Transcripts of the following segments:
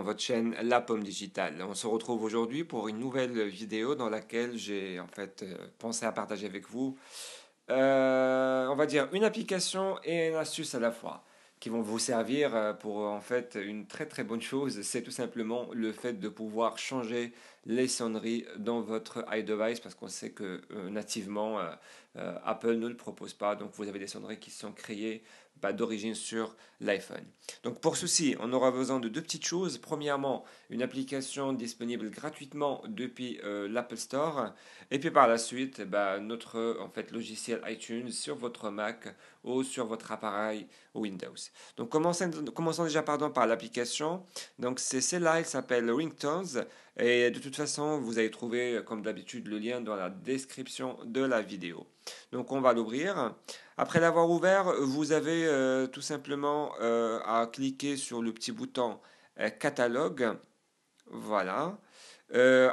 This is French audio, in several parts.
votre chaîne La Pomme Digitale. On se retrouve aujourd'hui pour une nouvelle vidéo dans laquelle j'ai en fait pensé à partager avec vous, on va dire une application et une astuce à la fois qui vont vous servir pour en fait une très très bonne chose, c'est tout simplement le fait de pouvoir changer les sonneries dans votre iDevice parce qu'on sait que nativement Apple ne le propose pas, donc vous avez des sonneries qui sont créées d'origine sur l'iPhone. Donc pour ceci, on aura besoin de deux petites choses. Premièrement, une application disponible gratuitement depuis l'Apple Store. Et puis par la suite, notre en fait, logiciel iTunes sur votre Mac ou sur votre appareil Windows. Donc commençons déjà par l'application. Donc c'est celle-là, elle s'appelle Ringtones. Et de toute façon, vous allez trouver comme d'habitude le lien dans la description de la vidéo. Donc on va l'ouvrir. Après l'avoir ouvert, vous avez tout simplement à cliquer sur le petit bouton catalogue. Voilà.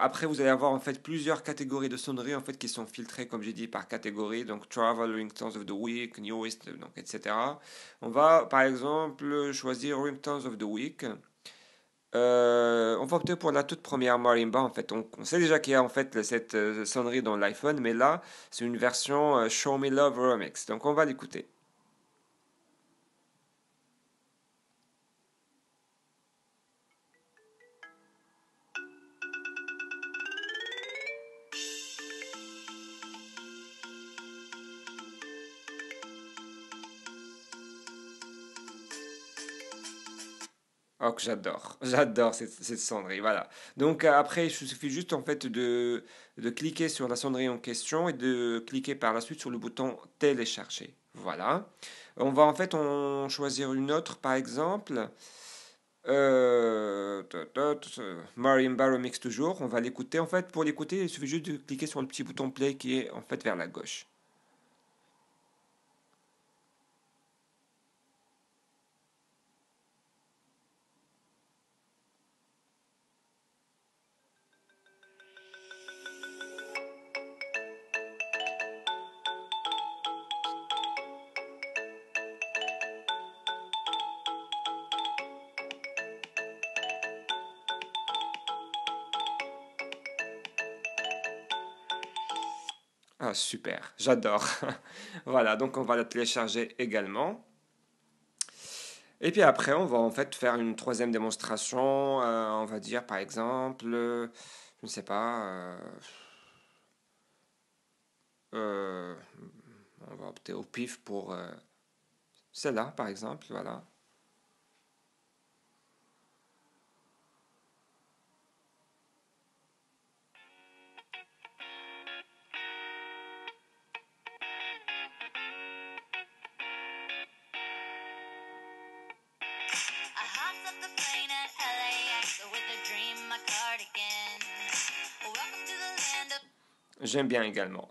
Après, vous allez avoir en fait plusieurs catégories de sonneries en fait qui sont filtrées, comme j'ai dit, par catégorie. Donc, Travel, Ringtones of the Week, Newest, donc, etc. On va, par exemple, choisir Ringtones of the Week. On va opter pour la toute première marimba. En fait, on sait déjà qu'il y a en fait cette sonnerie dans l'iPhone, mais là, c'est une version Show Me Love Remix. Donc, on va l'écouter. Oh, que j'adore cette sonnerie, voilà. Donc après, il suffit juste en fait de cliquer sur la sonnerie en question et de cliquer par la suite sur le bouton télécharger. Voilà. On va en fait choisir une autre, par exemple. Marimba Remix toujours. On va l'écouter. En fait, pour l'écouter, il suffit juste de cliquer sur le petit bouton play qui est en fait vers la gauche. Ah, super, j'adore. Voilà, donc on va la télécharger également. Et puis après, on va en fait faire une troisième démonstration. On va dire par exemple, je ne sais pas, euh, on va opter au pif pour celle-là par exemple. Voilà. I hopped off the plane at LAX with a dream, my cardigan. Welcome to the land of... J'aime bien également.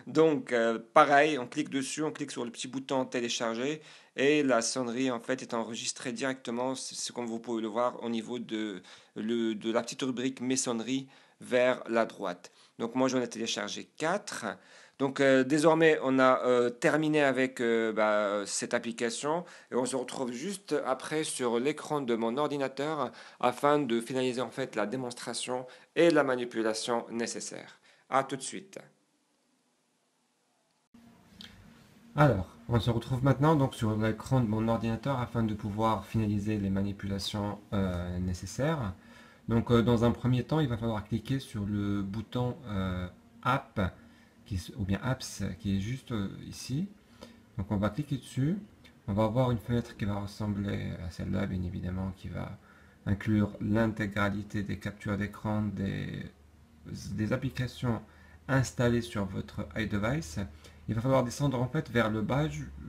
Donc, pareil, on clique dessus, on clique sur le petit bouton télécharger et la sonnerie en fait est enregistrée directement, c'est comme vous pouvez le voir au niveau de la petite rubrique mes sonneries vers la droite. Donc moi j'en ai téléchargé 4. Donc désormais on a terminé avec cette application et on se retrouve juste après sur l'écran de mon ordinateur afin de finaliser en fait la démonstration et la manipulation nécessaire. À tout de suite. Alors, on se retrouve maintenant donc sur l'écran de mon ordinateur afin de pouvoir finaliser les manipulations nécessaires. Donc, dans un premier temps, il va falloir cliquer sur le bouton App ou bien Apps qui est juste ici. Donc, on va cliquer dessus. On va avoir une fenêtre qui va ressembler à celle-là, bien évidemment, qui va inclure l'intégralité des captures d'écran des applications installées sur votre iDevice. Il va falloir descendre en fait vers le bas.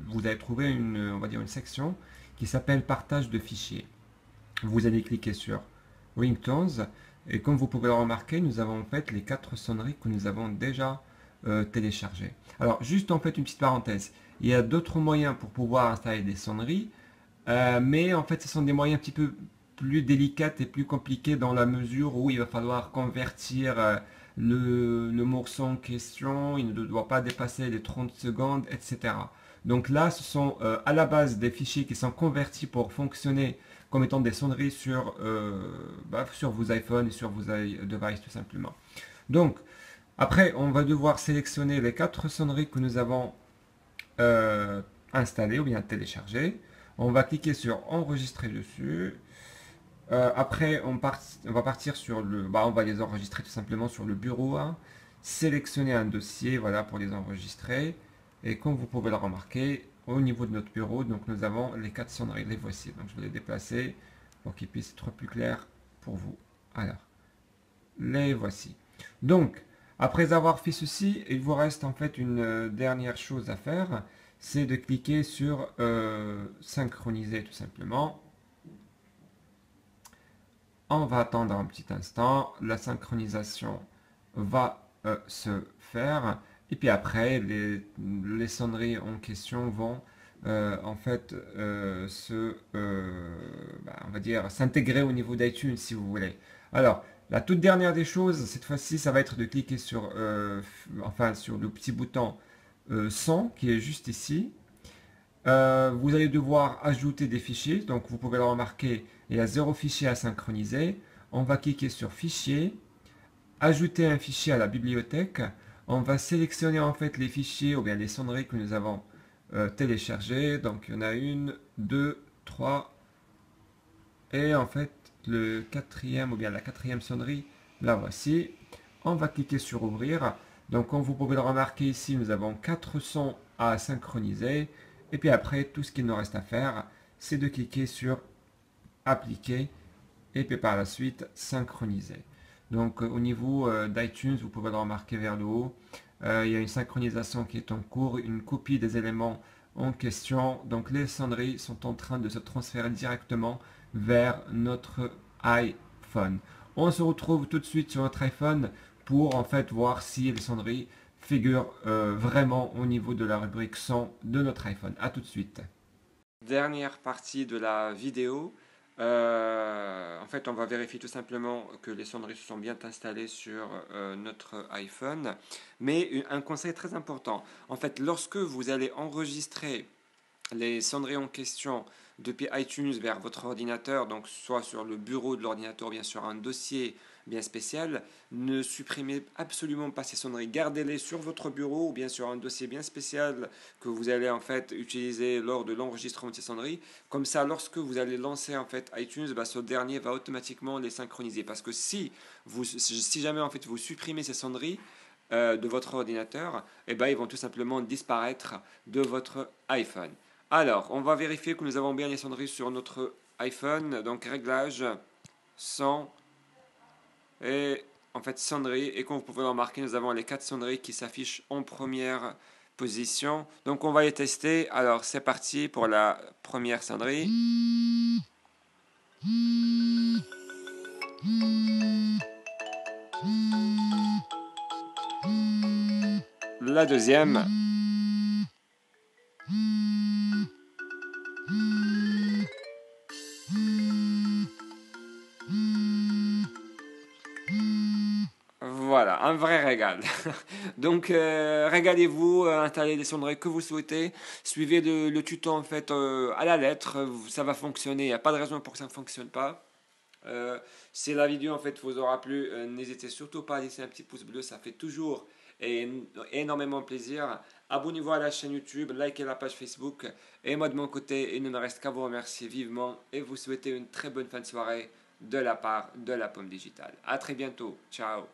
Vous allez trouver on va dire une section qui s'appelle partage de fichiers. Vous allez cliquer sur Ringtones et comme vous pouvez le remarquer, nous avons en fait les 4 sonneries que nous avons déjà téléchargées. Alors juste en fait une petite parenthèse, il y a d'autres moyens pour pouvoir installer des sonneries, mais en fait ce sont des moyens un petit peu plus délicates et plus compliqués dans la mesure où il va falloir convertir le morceau en question, il ne doit pas dépasser les 30 secondes, etc. Donc là, ce sont à la base des fichiers qui sont convertis pour fonctionner comme étant des sonneries sur vos iPhones et sur vos devices tout simplement. Donc, après, on va devoir sélectionner les 4 sonneries que nous avons installées ou bien téléchargées. On va cliquer sur enregistrer dessus. Après, on va partir sur on va les enregistrer tout simplement sur le bureau 1. Sélectionner un dossier, voilà, pour les enregistrer. Et comme vous pouvez le remarquer, au niveau de notre bureau, donc nous avons les 4 sonneries. Les voici. Donc je vais les déplacer pour qu'ils puissent être plus clairs pour vous. Alors, les voici. Donc, après avoir fait ceci, il vous reste en fait une dernière chose à faire. C'est de cliquer sur synchroniser tout simplement. On va attendre un petit instant, la synchronisation va se faire et puis après les sonneries en question vont on va dire s'intégrer au niveau d'iTunes si vous voulez. Alors la toute dernière des choses, cette fois-ci, ça va être de cliquer sur sur le petit bouton son qui est juste ici. Vous allez devoir ajouter des fichiers, donc vous pouvez le remarquer, il y a 0 fichier à synchroniser. On va cliquer sur fichier, ajouter un fichier à la bibliothèque. On va sélectionner en fait les fichiers ou bien les sonneries que nous avons téléchargés. Donc il y en a une, deux, trois, et en fait le quatrième ou bien la quatrième sonnerie, la voici. On va cliquer sur ouvrir. Donc comme vous pouvez le remarquer ici, nous avons 4 sons à synchroniser. Et puis après, tout ce qu'il nous reste à faire, c'est de cliquer sur appliquer et puis par la suite synchroniser. Donc au niveau d'iTunes, vous pouvez le remarquer vers le haut, il y a une synchronisation qui est en cours, une copie des éléments en question. Donc les sonneries sont en train de se transférer directement vers notre iPhone. On se retrouve tout de suite sur notre iPhone pour en fait voir si les sonneries figurent vraiment au niveau de la rubrique son de notre iPhone. A tout de suite. Dernière partie de la vidéo. En fait, on va vérifier tout simplement que les sonneries se sont bien installées sur notre iPhone. Mais un conseil très important. En fait, lorsque vous allez enregistrer les sonneries en question depuis iTunes vers votre ordinateur, donc soit sur le bureau de l'ordinateur, bien sur un dossier bien spécial, ne supprimez absolument pas ces sonneries. Gardez-les sur votre bureau ou bien sur un dossier bien spécial que vous allez en fait utiliser lors de l'enregistrement de ces sonneries. Comme ça, lorsque vous allez lancer en fait iTunes, ce dernier va automatiquement les synchroniser. Parce que si jamais en fait vous supprimez ces sonneries de votre ordinateur, ils vont tout simplement disparaître de votre iPhone. Alors, on va vérifier que nous avons bien les sonneries sur notre iPhone. Donc, réglage, son et en fait sonnerie. Et comme vous pouvez le remarquer, nous avons les 4 sonneries qui s'affichent en première position. Donc, on va les tester. Alors, c'est parti pour la première sonnerie. La deuxième. Voilà, un vrai régal. Donc, régalez-vous, installez les sonneries que vous souhaitez, suivez le tuto en fait à la lettre, ça va fonctionner, il n'y a pas de raison pour que ça ne fonctionne pas. Si la vidéo en fait vous aura plu, n'hésitez surtout pas à laisser un petit pouce bleu, ça fait toujours énormément plaisir. Abonnez-vous à la chaîne YouTube, likez la page Facebook. Et moi de mon côté, il ne me reste qu'à vous remercier vivement et vous souhaiter une très bonne fin de soirée de la part de la Pomme Digitale. A très bientôt, ciao.